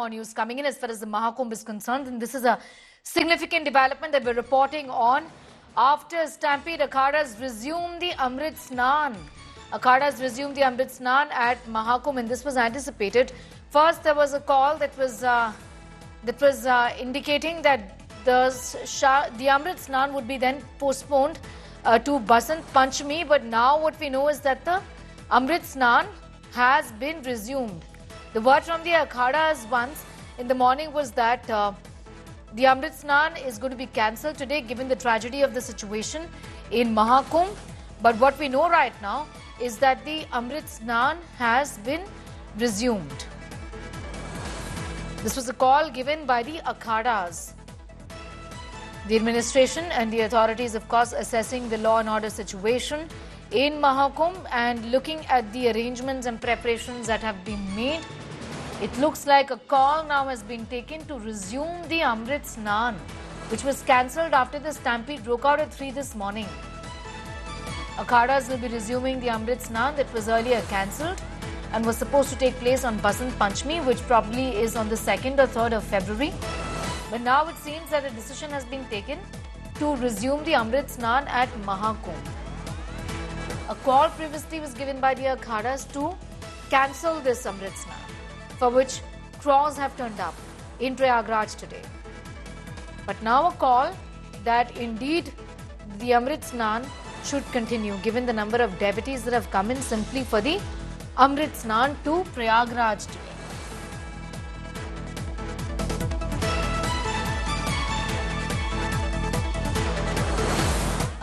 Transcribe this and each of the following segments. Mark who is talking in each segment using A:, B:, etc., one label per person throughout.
A: more news coming in as far as the Mahakumbh is concerned, and this is a significant development that we're reporting on. After Stampede, Akhadas resumed the Amrit Snan. Akhadas resumed the Amrit Snan at Mahakumbh, and this was anticipated. First, there was a call that was indicating that the Amrit Snan would be then postponed to Basant Panchami, but now what we know is that the Amrit Snan has been resumed. The word from the Akhadas once in the morning was that the Amrit Snan is going to be cancelled today given the tragedy of the situation in Mahakumbh. But what we know right now is that the Amrit Snan has been resumed. This was a call given by the Akhadas. The administration and the authorities, of course, assessing the law and order situation in Mahakumbh and looking at the arrangements and preparations that have been made. It looks like a call now has been taken to resume the Amrit Snan, which was cancelled after the stampede broke out at 3 this morning. Akhadas will be resuming the Amrit Snan that was earlier cancelled and was supposed to take place on Basant Panchami, which probably is on the 2nd or 3rd of February. But now it seems that a decision has been taken to resume the Amrit Snan at Mahakumbh. A call previously was given by the Akhadas to cancel this Amrit Snan, for which crowds have turned up in Prayagraj today. But now a call that indeed the Amrit Snan should continue, given the number of devotees that have come in simply for the Amrit Snan to Prayagraj today.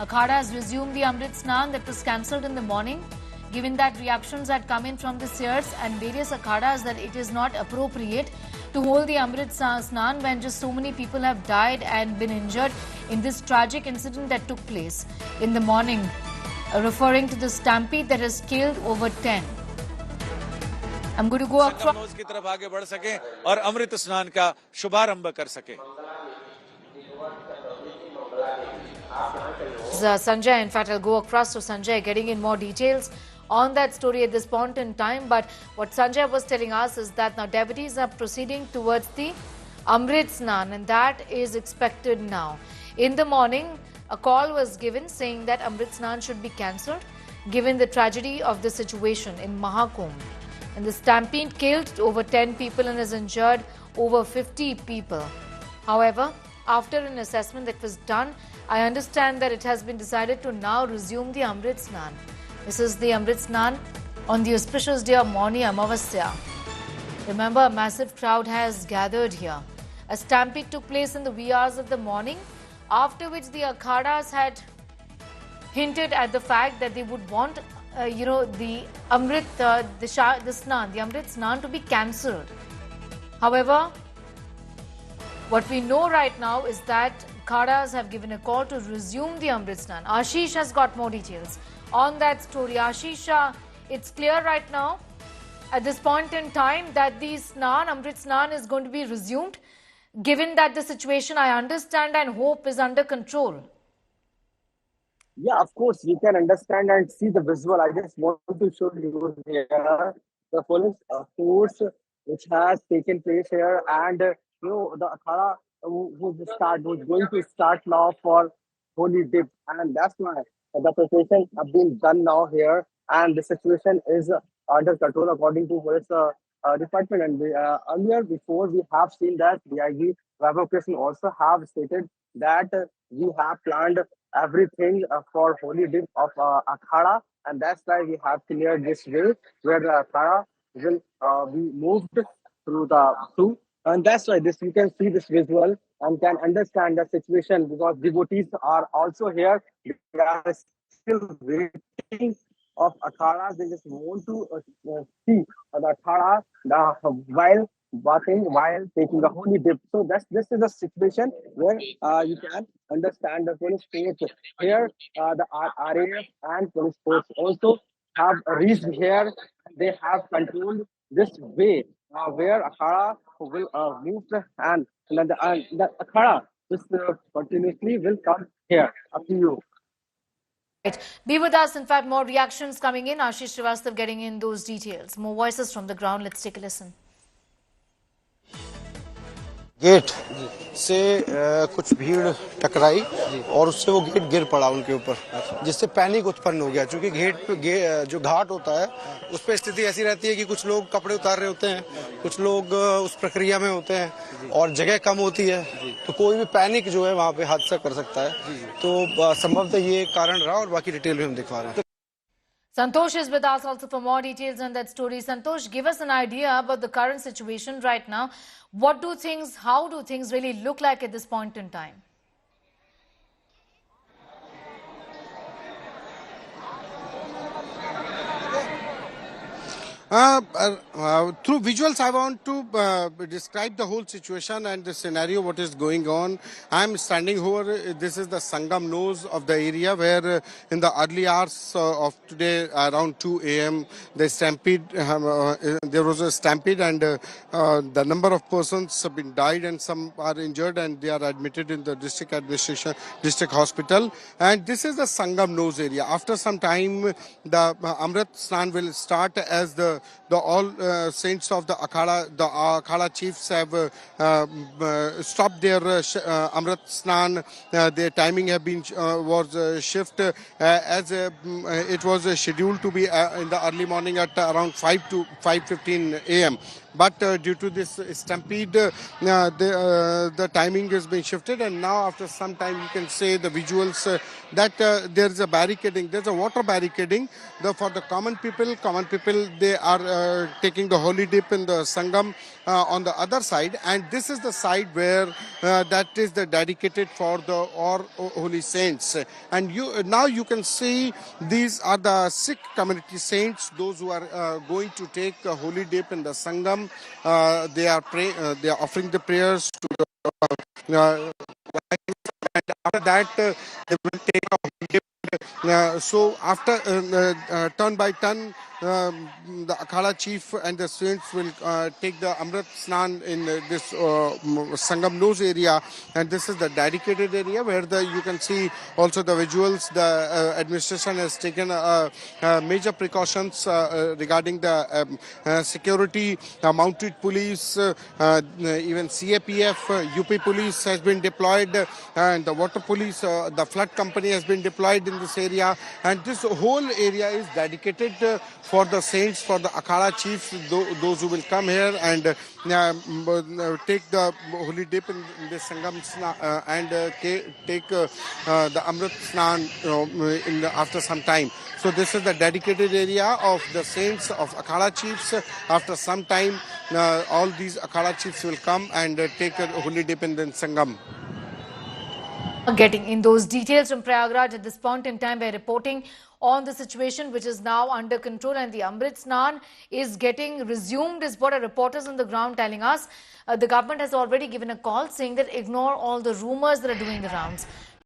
A: Akhadas resumed the Amrit Snan that was cancelled in the morning, given that reactions had come in from the seers and various Akhadas that it is not appropriate to hold the Amrit Snan when just so many people have died and been injured in this tragic incident that took place in the morning, referring to the stampede that has killed over 10. I'm going to go across
B: की तरफ आगे बढ़ सके और अमृत स्नान का शुभारंभ कर सके.
A: Sanjay, in fact, I'll go across to Sanjay, getting in more details on that story at this point in time. But what Sanjay was telling us is that now devotees are proceeding towards the Amrit Snan, and that is expected now. In the morning, a call was given saying that Amrit Snan should be cancelled, given the tragedy of the situation in Mahakumbh. And the stampede killed over 10 people and has injured over 50 people. However, after an assessment that was done, I understand that it has been decided to now resume the Amrit Snan. This is the Amrit Snan on the auspicious day of Mauni Amavasya. Remember, a massive crowd has gathered here. A stampede took place in the wee hours of the morning, after which the Akhadas had hinted at the fact that they would want the Amrit, the Amrit Snan to be cancelled. However, what we know right now is that Akhadas have given a call to resume the Amrit Snan. Ashish has got more details on that story. Ashish, it's clear right now at this point in time that the Amrit Snan is going to be resumed, given that the situation, I understand and hope, is under control.
C: Yeah, of course, we can understand and see the visual. I just want to show you here the police force which has taken place here, and the Akhada who's going to start now for Holy Dip, and that's why the preparations have been done now here, and the situation is under control according to police department. And earlier, before, we have seen that DIG Vaibhav Krishna also have stated that we have planned everything for Holy Dip of Akhada, and that's why we have cleared this way where the Akhada will be moved through, and that's why you can see this visual and can understand the situation, because devotees are also here. They are still waiting of Akhada. They just want to see the Akhada while bathing, while taking the Holy Dip. So this is a situation where you can understand the police force here. The RAF and police force also have reached here. They have controlled this way where Akhada will move, and the Akhada just continuously will come here. Up to you.
A: Right. Be with us. In fact, more reactions coming in. Ashish Srivastav getting in those details. More voices from the ground. Let's take a listen.
D: Gate से कुछ भीड़ टकराई और उससे वो gate गिर पड़ा उनके ऊपर, जिससे पैनिक उत्पन्न हो गया। क्योंकि जो घाट होता है उस पर स्थिति ऐसी रहती है कि कुछ लोग कपड़े उतार रहे होते हैं, कुछ लोग उस प्रक्रिया में होते हैं और जगह कम होती है, तो कोई भी पैनिक जो है वहाँ पे हादसा कर सकता है। तो संभवतः ये कारण रहा और बाकी डिटेल में हम दिखा रहे हैं।
A: Santosh is with us also for more details on that story. Santosh, give us an idea about the current situation right now. How do things really look like at this point in time?
E: Through visuals, I want to describe the whole situation and the scenario, what is going on. I'm standing here. This is the Sangam nose of the area where in the early hours of today, around 2 a.m., there was a stampede and the number of persons have been died and some are injured and they are admitted in the district hospital. And this is the Sangam nose area. After some time, the Amrit Snan will start as the all saints of the Akhada chiefs have stopped their Amrit Snan. Their timing have been was shift as it was scheduled to be in the early morning at around 5 to 5:15 a.m. But due to this stampede, the timing has been shifted, and now after some time you can say the visuals that there is a barricading, there's a water barricading. For the common people, they are taking the holy dip in the Sangam on the other side, and this is the side where that is the dedicated for the holy saints. And now you can see these are the Sikh community saints, those who are going to take a holy dip in the Sangam. They are offering the prayers to the and after that they will take a holy dip. So after turn by turn, the Akhada chief and the saints will take the Amrit Snan in this Sangam nose area, and this is the dedicated area where you can see also the visuals. The administration has taken major precautions regarding the security. Mounted police, even CAPF, UP police has been deployed, and the water police, the flood company has been deployed in this area, and this whole area is dedicated for the saints, for the Akhada chiefs, those who will come here and take the holy dip in the Sangam and take the Amrit Snan after some time. So this is the dedicated area of the saints of Akhada chiefs. After some time, all these Akhada chiefs will come and take a holy dip in the Sangam.
A: Getting in those details from Prayagraj at this point in time, we're reporting on the situation which is now under control, and the Amrit Snan is getting resumed is what our reporters on the ground telling us. The government has already given a call saying that ignore all the rumors that are doing the rounds.